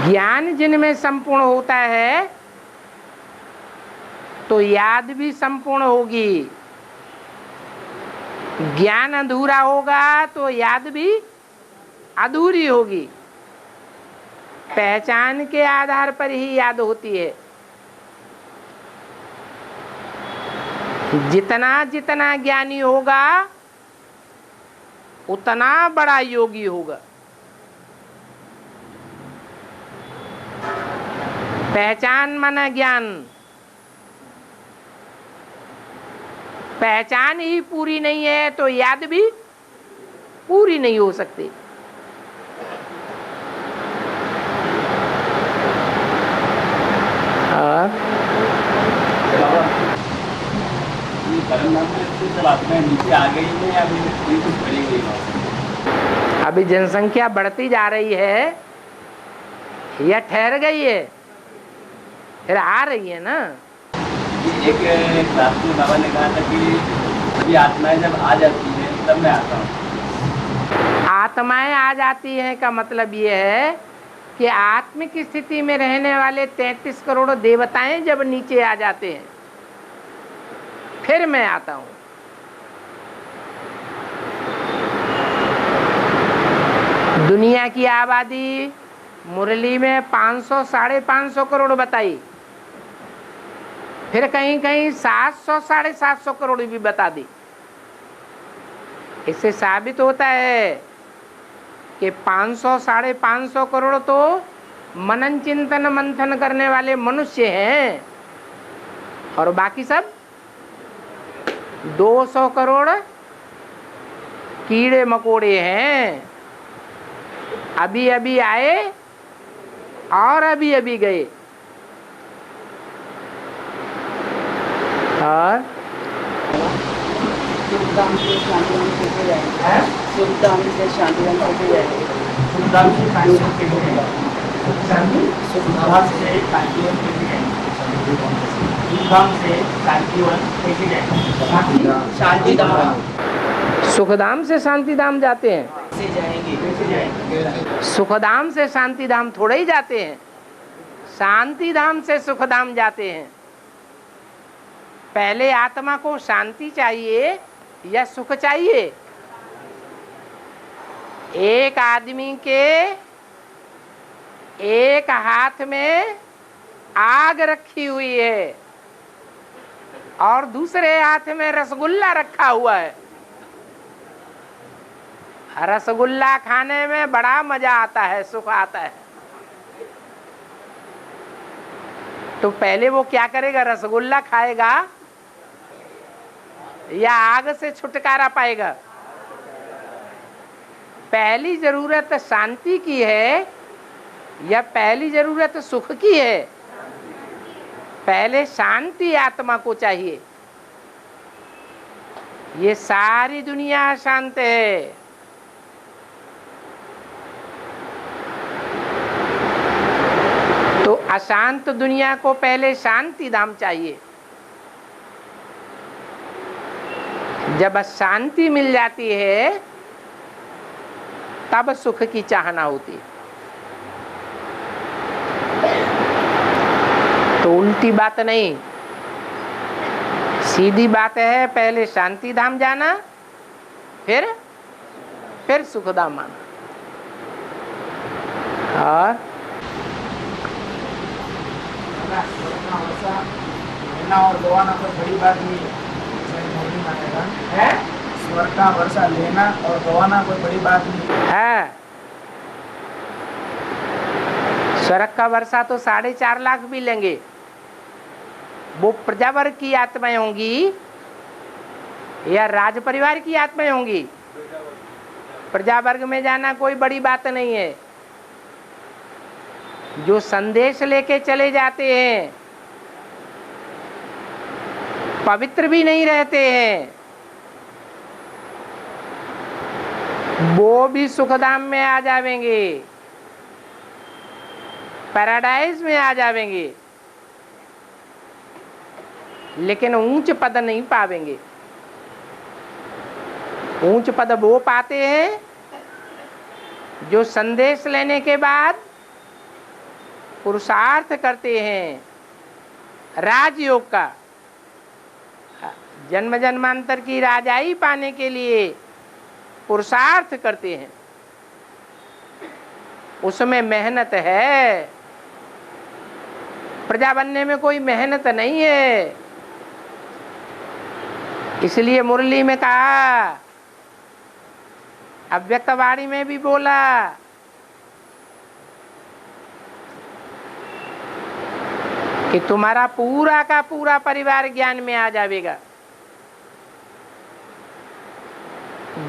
ज्ञान जिनमें संपूर्ण होता है तो याद भी संपूर्ण होगी। ज्ञान अधूरा होगा तो याद भी अधूरी होगी। पहचान के आधार पर ही याद होती है। जितना जितना ज्ञानी होगा उतना बड़ा योगी होगा। पहचान माना ज्ञान, पहचान ही पूरी नहीं है तो याद भी पूरी नहीं हो सकती। अभी जनसंख्या बढ़ती जा रही है या ठहर गई है? फिर आ रही है ना। एक क्लास में बाबा ने कहा था कि अभी आत्माएं जब आ जाती है तब मैं आता हूँ। आत्माएं आ जाती हैं का मतलब ये है कि आत्मिक स्थिति में रहने वाले 33 करोड़ देवताएं जब नीचे आ जाते हैं फिर मैं आता हूँ। दुनिया की आबादी मुरली में 500-550 करोड़ बताई, फिर कहीं कहीं 700-750 करोड़ भी बता दी। इससे साबित होता है कि 500-550 करोड़ तो मनन चिंतन मंथन करने वाले मनुष्य हैं और बाकी सब 200 करोड़ कीड़े मकोड़े हैं, अभी अभी आए और अभी अभी गए। और सुखधाम से शांतिधाम कैसे जाएंगे? सुखधाम से शांतिधाम कैसे जाएंगे? सुखधाम से शांतिधाम कैसे जाएंगे? सुखधाम से शांतिधाम कैसे जाएंगे? सुखधाम से शांतिधाम कैसे जाएंगे? शांतिधाम, सुखधाम से शांतिधाम जाते हैं। कैसे जाएंगे? कैसे जाएंगे? सुखधाम से शांतिधाम थोड़े ही जाते हैं, शांतिधाम से सुखधाम जाते हैं। पहले आत्मा को शांति चाहिए या सुख चाहिए? एक आदमी के एक हाथ में आग रखी हुई है और दूसरे हाथ में रसगुल्ला रखा हुआ है। रसगुल्ला खाने में बड़ा मजा आता है, सुख आता है। तो पहले वो क्या करेगा? रसगुल्ला खाएगा या आग से छुटकारा पाएगा? पहली जरूरत शांति की है या पहली जरूरत सुख की है? पहले शांति आत्मा को चाहिए। ये सारी दुनिया अशांत है। तो अशांत दुनिया को पहले शांति धाम चाहिए। जब शांति मिल जाती है तब सुख की चाहना होती है। तो उल्टी बात नहीं, सीधी बात है। पहले शांति धाम जाना, फिर सुख धाम आना। और लेना और गवाना कोई बड़ी बात नहीं है। स्वर्ग का वर्षा लेना और गवाना कोई बड़ी बात नहीं है। स्वर्ग का वर्षा तो 4.5 लाख भी लेंगे, वो प्रजावर्ग की आत्माएं होंगी या राज परिवार की आत्माएं होंगी? प्रजावर्ग में जाना कोई बड़ी बात नहीं है। जो संदेश लेके चले जाते हैं, पवित्र भी नहीं रहते हैं, वो भी सुखधाम में आ जावेंगे, पैराडाइज में आ जावेंगे, लेकिन ऊंच पद नहीं पावेंगे। ऊंच पद वो पाते हैं जो संदेश लेने के बाद पुरुषार्थ करते हैं राजयोग का, जन्म जन्मांतर की राजाई पाने के लिए पुरुषार्थ करते हैं। उसमें मेहनत है, प्रजा बनने में कोई मेहनत नहीं है। इसलिए मुरली में कहा, अव्यक्तवाणी में भी बोला, कि तुम्हारा पूरा का पूरा परिवार ज्ञान में आ जाएगा।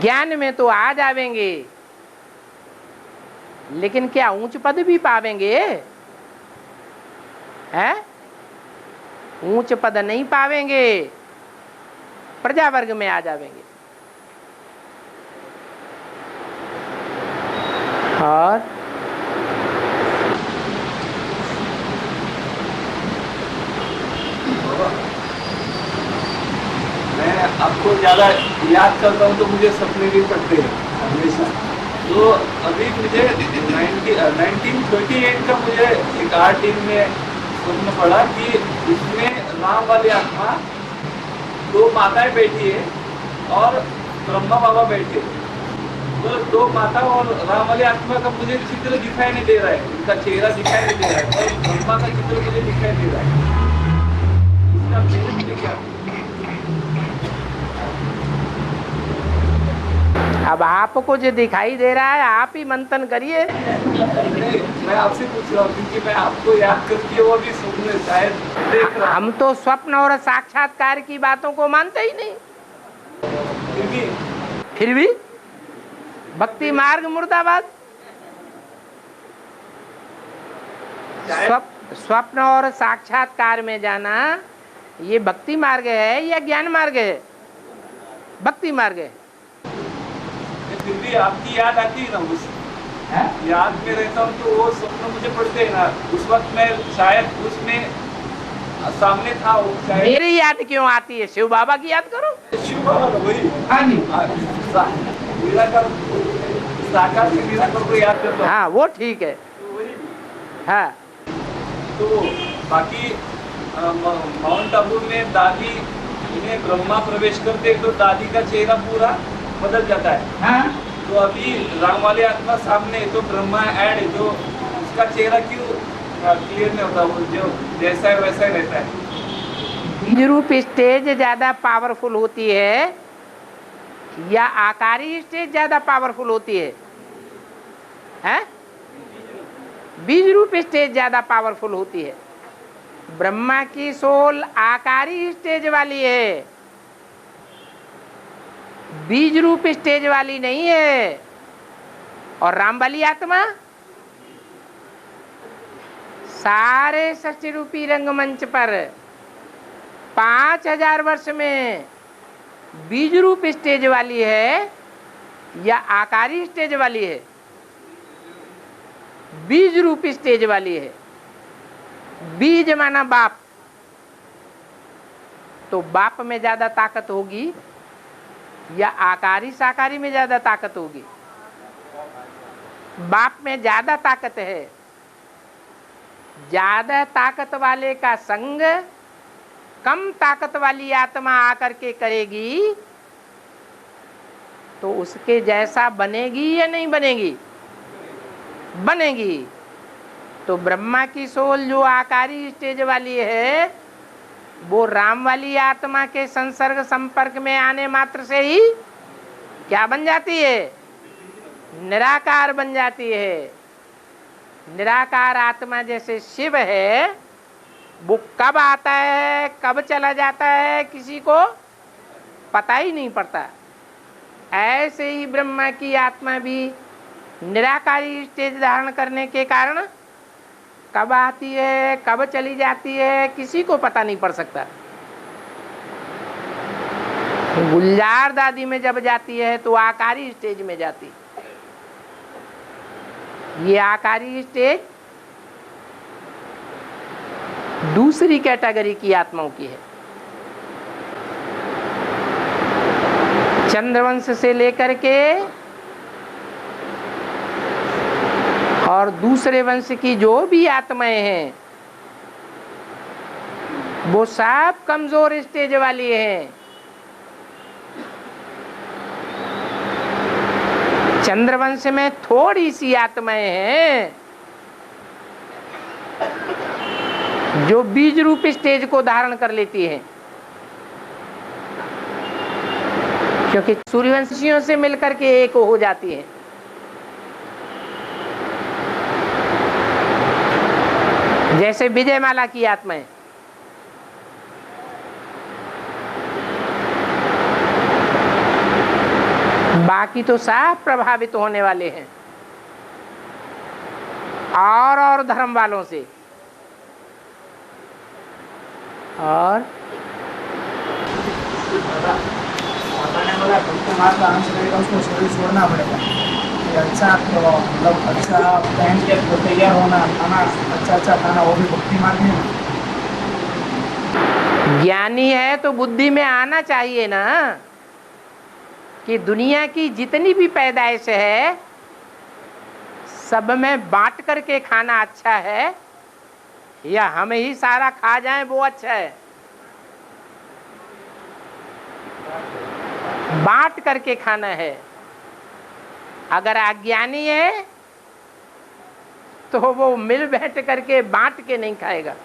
ज्ञान में तो आ जावेंगे, लेकिन क्या ऊंच पद भी पावेंगे? हैं? ऊंच पद नहीं पावेंगे, प्रजा वर्ग में आ जावेंगे। और मैं आपको ज्यादा याद करता हूँ तो मुझे सपने भी पड़ते हैं हमेशा। तो अभी मुझे 1938 का मुझे एक आर्ट में स्वप्न पड़ा कि इसमें राम वाली आत्मा, दो माताएं बैठी है और ब्रह्मा बाबा बैठे। तो दो माता और राम वाली आत्मा का मुझे चित्र दिखाई नहीं दे रहा है, उनका चेहरा दिखाई नहीं दे रहा है, और ब्रह्मा का चित्र मुझे दिखाई दे रहा है। इसका मीनिंग क्या? अब आपको जो दिखाई दे रहा है आप ही मंथन करिए। मैं आपसे पूछ रहा हूँ क्योंकि मैं आपको याद करके वो भी सुनने शायद देख रहा हूँ। हम तो स्वप्न और साक्षात्कार की बातों को मानते ही नहीं। फिर भी भक्ति मार्ग मुर्दाबाद। स्वप्न और साक्षात्कार में जाना ये भक्ति मार्ग है या ज्ञान मार्ग है? भक्ति मार्ग है। फिर भी आपकी याद आती है ना, उस याद में रहता हूँ तो वो स्वप्न मुझे पड़ते हैं ना। उस वक्त मैं शायद उसमें सामने था, वो शायद। मेरी याद क्यों आती है? शिव बाबा की याद करो। शिव बाबा वही निराकार, साकार से निराकार को याद करता हूँ। हाँ वो ठीक है। हाँ तो बाकी माउंट आबू में दादी में ब्रह्मा प्रवेश करते तो दादी का चेहरा पूरा बदल जाता है। हाँ? तो अभी राम वाली आत्मा सामने है तो ब्रह्मा ऐड है, तो उसका चेहरा क्यों क्लियर नहीं होता? वो जो जैसा है वैसा ही रहता है। बीज रूप स्टेज ज्यादा पावरफुल होती है या आकारी स्टेज ज्यादा पावरफुल होती है? हैं? बीज रूप स्टेज ज्यादा पावरफुल होती है। ब्रह्मा की सोल आकारी स्टेज वाली है, बीज रूप स्टेज वाली नहीं है। और राम वाली आत्मा सारे षष्ठी रूपी रंगमंच पर 5000 वर्ष में बीज रूप स्टेज वाली है या आकारी स्टेज वाली है? बीज रूप स्टेज वाली है। बीज माना बाप, तो बाप में ज्यादा ताकत होगी या आकारी साकारी में ज्यादा ताकत होगी? बाप में ज्यादा ताकत है। ज्यादा ताकत वाले का संग कम ताकत वाली आत्मा आकर के करेगी तो उसके जैसा बनेगी या नहीं बनेगी? बनेगी। तो ब्रह्मा की सोल जो आकारी स्टेज वाली है वो राम वाली आत्मा के संसर्ग संपर्क में आने मात्र से ही क्या बन जाती है? निराकार बन जाती है। निराकार आत्मा जैसे शिव है वो कब आता है कब चला जाता है किसी को पता ही नहीं पड़ता। ऐसे ही ब्रह्मा की आत्मा भी निराकारी स्टेज धारण करने के कारण कब आती है कब चली जाती है किसी को पता नहीं पड़ सकता। गुलजार दादी में जब जाती है तो आकारी स्टेज में जाती। ये आकारी स्टेज दूसरी कैटेगरी की आत्माओं की है। चंद्रवंश से लेकर के और दूसरे वंश की जो भी आत्माएं हैं वो सब कमजोर स्टेज वाली हैं। चंद्रवंश में थोड़ी सी आत्माएं हैं जो बीज रूप स्टेज को धारण कर लेती हैं, क्योंकि सूर्यवंशियों से मिलकर के एक हो जाती हैं। जैसे विजयमाला की आत्माएं बाकी तो सब प्रभावित होने वाले हैं और धर्म वालों से। और बताने वाला भक्त मार्ग आंसर रहेगा उसको शरीर छोड़ना पड़ेगा। ये अच्छा मतलब अच्छा पहन के तैयार होना खाना अच्छा खाना वो भी भक्ति मार्ग है ना। ज्ञानी है तो बुद्धि में आना चाहिए ना कि दुनिया की जितनी भी पैदाइश है सब में बांट करके खाना अच्छा है या हम ही सारा खा जाएं वो अच्छा है। बांट करके खाना है। अगर अज्ञानी है तो वो मिल बैठ करके बांट के नहीं खाएगा।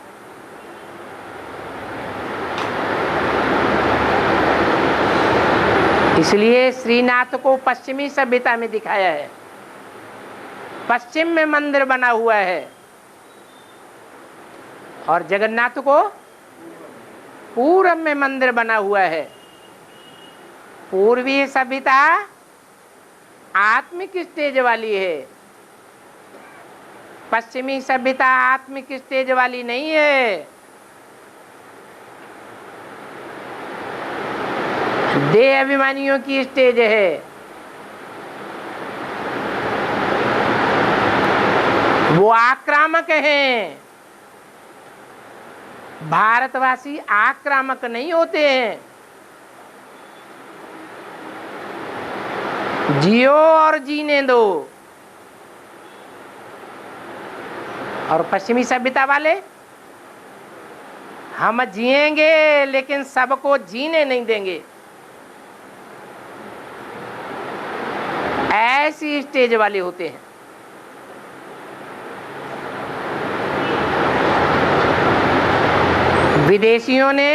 इसलिए श्रीनाथ को पश्चिमी सभ्यता में दिखाया है। पश्चिम में मंदिर बना हुआ है और जगन्नाथ को पूरब में मंदिर बना हुआ है। पूर्वी सभ्यता आत्मिक स्टेज वाली है, पश्चिमी सभ्यता आत्मिक स्टेज वाली नहीं है। देह अभिमानियों की स्टेज है। वो आक्रामक हैं। भारतवासी आक्रामक नहीं होते हैं। जियो और जीने दो। और पश्चिमी सभ्यता वाले हम जिएंगे लेकिन सबको जीने नहीं देंगे। ऐसी स्टेज वाले होते हैं। विदेशियों ने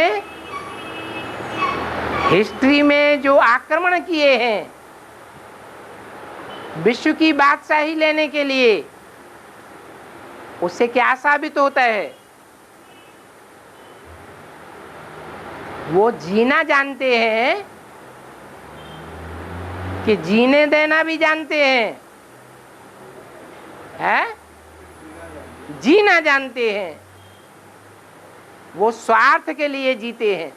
हिस्ट्री में जो आक्रमण किए हैं विश्व की बादशाही लेने के लिए, उससे क्या साबित होता है? वो जीना जानते हैं कि जीने देना भी जानते हैं, है? जीना जानते हैं। वो स्वार्थ के लिए जीते हैं।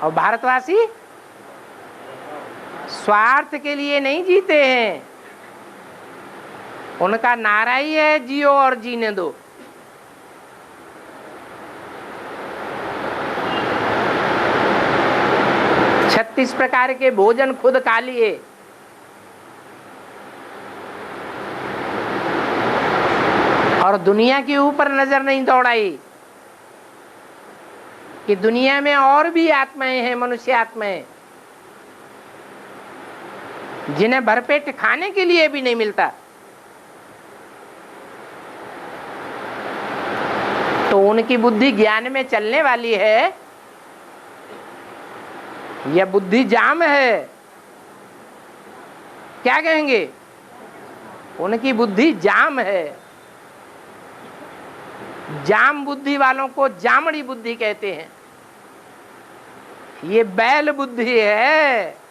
और भारतवासी स्वार्थ के लिए नहीं जीते हैं। उनका नारा ही है जियो और जीने दो। छत्तीस प्रकार के भोजन खुद खा लिए। और दुनिया के ऊपर नजर नहीं दौड़ाई कि दुनिया में और भी आत्माएं हैं, मनुष्य आत्माएं, जिन्हें भरपेट खाने के लिए भी नहीं मिलता। तो उनकी बुद्धि ज्ञान में चलने वाली है या बुद्धि जाम है? क्या कहेंगे? उनकी बुद्धि जाम है। जाम बुद्धि वालों को जामड़ी बुद्धि कहते हैं। ये बैल बुद्धि है।